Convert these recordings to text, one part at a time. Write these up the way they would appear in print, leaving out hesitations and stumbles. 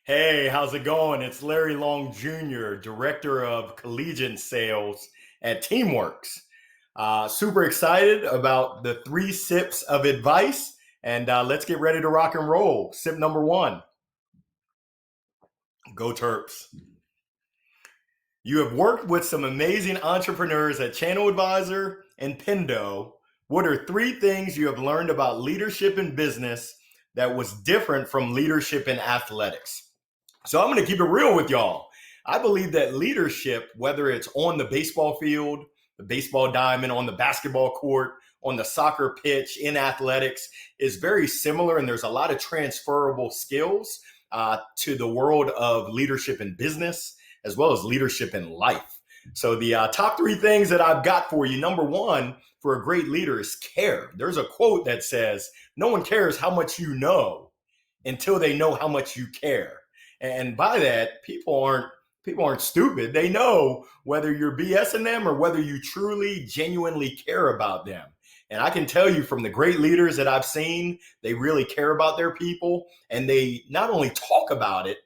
Hey, how's it going? It's Larry Long Jr., Director of Collegiate Sales at Teamworks. Super excited about the 3 sips of advice, and let's get ready to rock and roll. Sip number one. Go Terps. You have worked with some amazing entrepreneurs at Channel Advisor and Pendo. What are 3 things you have learned about leadership in business that was different from leadership in athletics? So I'm going to keep it real with y'all. I believe that leadership, whether it's on the baseball field, the baseball diamond, on the basketball court, on the soccer pitch, in athletics, is very similar. And there's a lot of transferable skills to the world of leadership in business, as well as leadership in life. So the top 3 things that I've got for you. Number one, for a great leader is care. There's a quote that says, no one cares how much you know until they know how much you care. And by that, people aren't stupid. They know whether you're BSing them or whether you truly, genuinely care about them. And I can tell you from the great leaders that I've seen, they really care about their people, and they not only talk about it.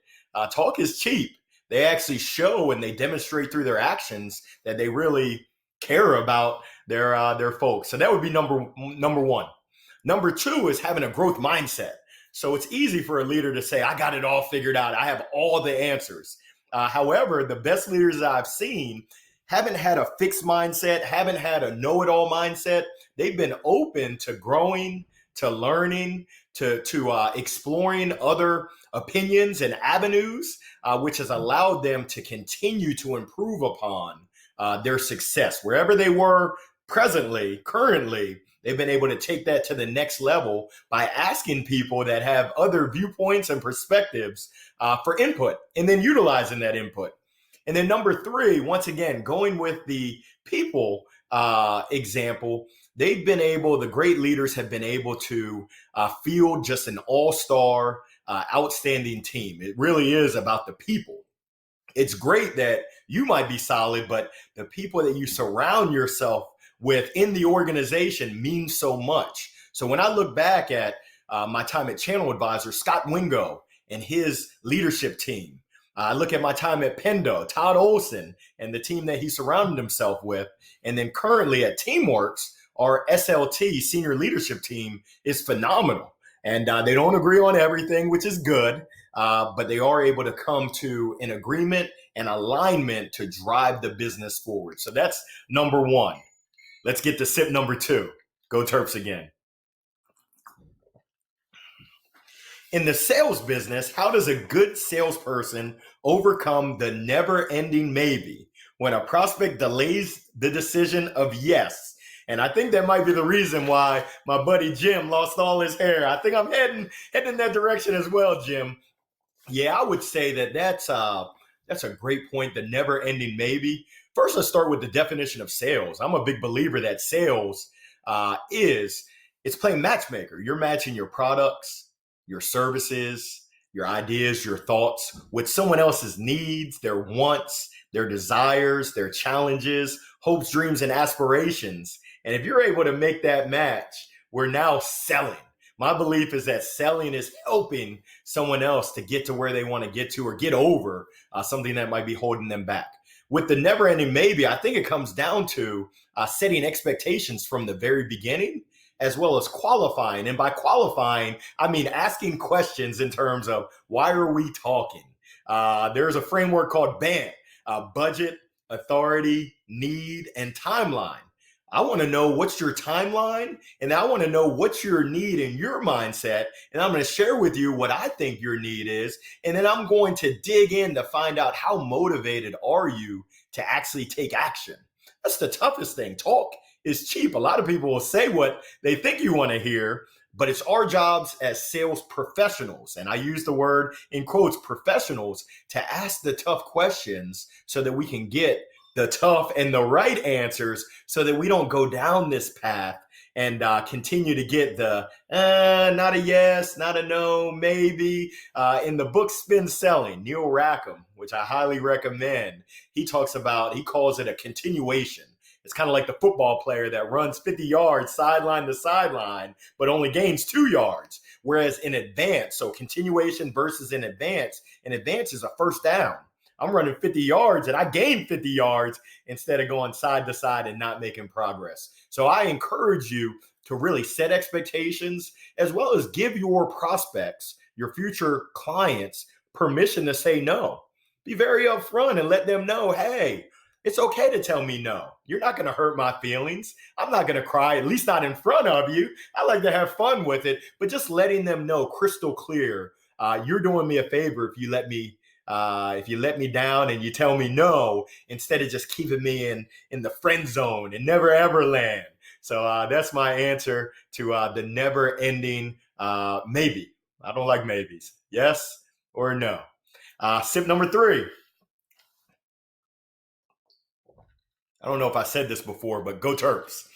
Talk is cheap. They actually show and they demonstrate through their actions that they really care about their folks. So that would be number one. Number two is having a growth mindset. So it's easy for a leader to say, I got it all figured out. I have all the answers. However, the best leaders that I've seen haven't had a fixed mindset, haven't had a know-it-all mindset. They've been open to growing, to learning, to exploring other opinions and avenues, which has allowed them to continue to improve upon their success. Wherever they were currently, they've been able to take that to the next level by asking people that have other viewpoints and perspectives for input and then utilizing that input. And then number 3, once again, going with the people example, the great leaders have been able to field just an all-star, outstanding team. It really is about the people. It's great that you might be solid, but the people that you surround yourself with in the organization means so much. So when I look back at my time at Channel Advisor, Scott Wingo and his leadership team, I look at my time at Pendo, Todd Olson, and the team that he surrounded himself with. And then currently at Teamworks, our SLT senior leadership team is phenomenal. And they don't agree on everything, which is good, but they are able to come to an agreement and alignment to drive the business forward. So that's number one. Let's get to sip number 2. Go Terps again. In the sales business, how does a good salesperson overcome the never-ending maybe when a prospect delays the decision of yes? And I think that might be the reason why my buddy Jim lost all his hair. I think I'm heading in that direction as well, Jim. Yeah, I would say that's a great point. The never-ending maybe. First, let's start with the definition of sales. I'm a big believer that sales it's playing matchmaker. You're matching your products, your services, your ideas, your thoughts with someone else's needs, their wants, their desires, their challenges, hopes, dreams, and aspirations. And if you're able to make that match, we're now selling. My belief is that selling is helping someone else to get to where they want to get to or get over something that might be holding them back. With the never ending maybe, I think it comes down to setting expectations from the very beginning, as well as qualifying. And by qualifying, I mean asking questions in terms of why are we talking? There's a framework called BANT, budget, authority, need, and timeline. I want to know what's your timeline, and I want to know what's your need and your mindset. And I'm going to share with you what I think your need is. And then I'm going to dig in to find out how motivated are you to actually take action. That's the toughest thing. Talk is cheap. A lot of people will say what they think you want to hear, but it's our jobs as sales professionals, and I use the word in quotes, professionals, to ask the tough questions so that we can get the tough and the right answers so that we don't go down this path and continue to get the not a yes, not a no, maybe. In the book Spin Selling, Neil Rackham, which I highly recommend, he calls it a continuation. It's kind of like the football player that runs 50 yards sideline to sideline, but only gains 2 yards. Whereas in advance, so continuation versus in advance is a first down. I'm running 50 yards and I gain 50 yards instead of going side to side and not making progress. So I encourage you to really set expectations as well as give your prospects, your future clients, permission to say no. Be very upfront and let them know, hey, it's okay to tell me no. You're not going to hurt my feelings. I'm not going to cry, at least not in front of you. I like to have fun with it, but just letting them know crystal clear, you're doing me a favor if you let me down and you tell me no, instead of just keeping me in the friend zone and never ever land. So that's my answer to the never ending maybe. I don't like maybes. Yes or no. Sip number 3. I don't know if I said this before, but go Terps.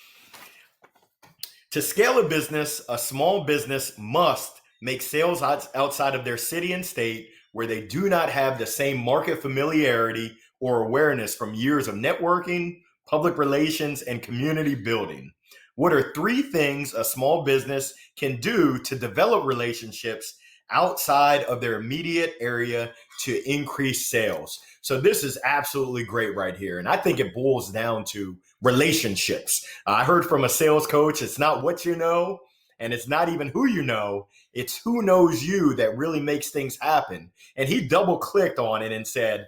To scale a business, a small business must make sales outside of their city and state where they do not have the same market familiarity or awareness from years of networking, public relations, and community building. What are 3 things a small business can do to develop relationships outside of their immediate area to increase sales? So this is absolutely great right here. And I think it boils down to relationships. I heard from a sales coach, it's not what you know, and it's not even who you know, it's who knows you that really makes things happen. And he double clicked on it and said,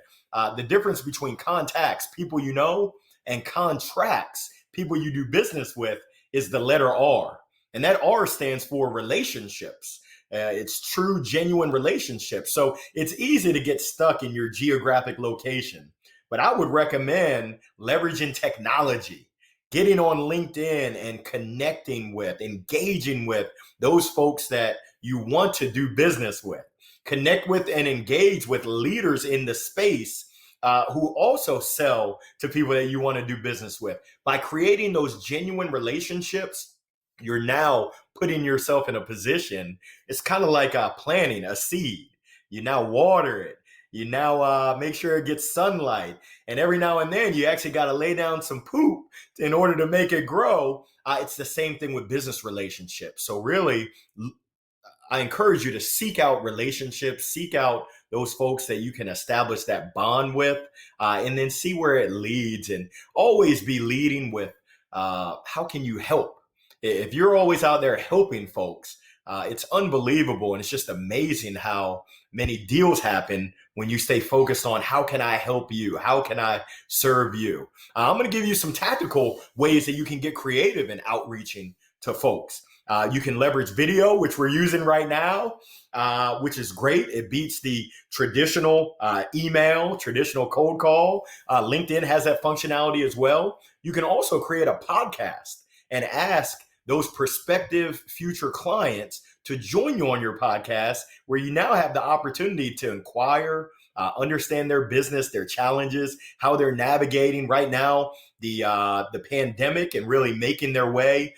the difference between contacts, people you know, and contracts, people you do business with, is the letter R. And that R stands for relationships. It's true, genuine relationships. So it's easy to get stuck in your geographic location. But I would recommend leveraging technology, getting on LinkedIn and connecting with, engaging with those folks that you want to do business with. Connect with and engage with leaders in the space who also sell to people that you want to do business with. By creating those genuine relationships, you're now putting yourself in a position. It's kind of like planting a seed. You now water it. You now make sure it gets sunlight. And every now and then you actually got to lay down some poop in order to make it grow. It's the same thing with business relationships. So really, I encourage you to seek out relationships, seek out those folks that you can establish that bond with, and then see where it leads, and always be leading with how can you help? If you're always out there helping folks, it's unbelievable. And it's just amazing how many deals happen when you stay focused on how can I help you? How can I serve you? I'm going to give you some tactical ways that you can get creative in outreaching to folks. You can leverage video, which we're using right now, which is great. It beats the traditional email, traditional cold call. LinkedIn has that functionality as well. You can also create a podcast and ask those prospective future clients to join you on your podcast, where you now have the opportunity to inquire, understand their business, their challenges, how they're navigating right now the pandemic and really making their way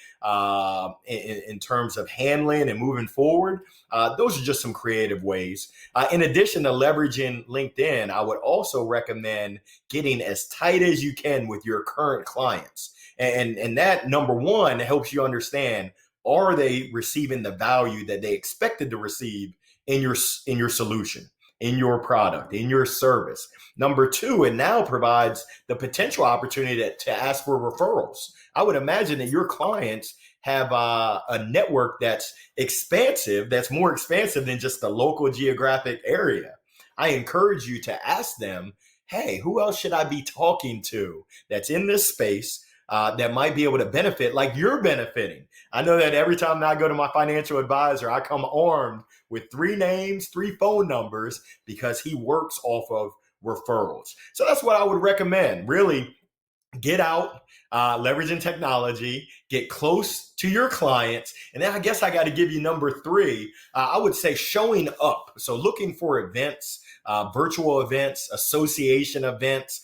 in terms of handling and moving forward. Those are just some creative ways. In addition to leveraging LinkedIn, I would also recommend getting as tight as you can with your current clients. And that, number one, helps you understand, are they receiving the value that they expected to receive in your solution, in your product, in your service? Number two, it now provides the potential opportunity to ask for referrals. I would imagine that your clients have a network that's expansive, that's more expansive than just the local geographic area. I encourage you to ask them, hey, who else should I be talking to that's in this space that might be able to benefit like you're benefiting? I know that every time I go to my financial advisor, I come armed with 3 names, 3 phone numbers, because he works off of referrals. So that's what I would recommend. Really get out, leveraging technology, get close to your clients. And then I guess I got to give you number 3. I would say showing up. So looking for events, virtual events, association events,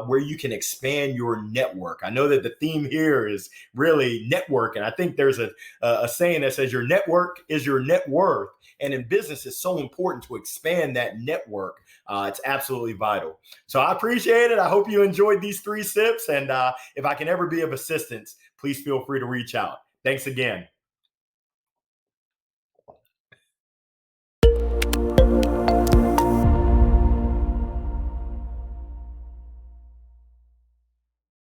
where you can expand your network. I know that the theme here is really networking. I think there's a saying that says your network is your net worth. And in business, it's so important to expand that network. It's absolutely vital. So I appreciate it. I hope you enjoyed these 3 sips. And if I can ever be of assistance, please feel free to reach out. Thanks again.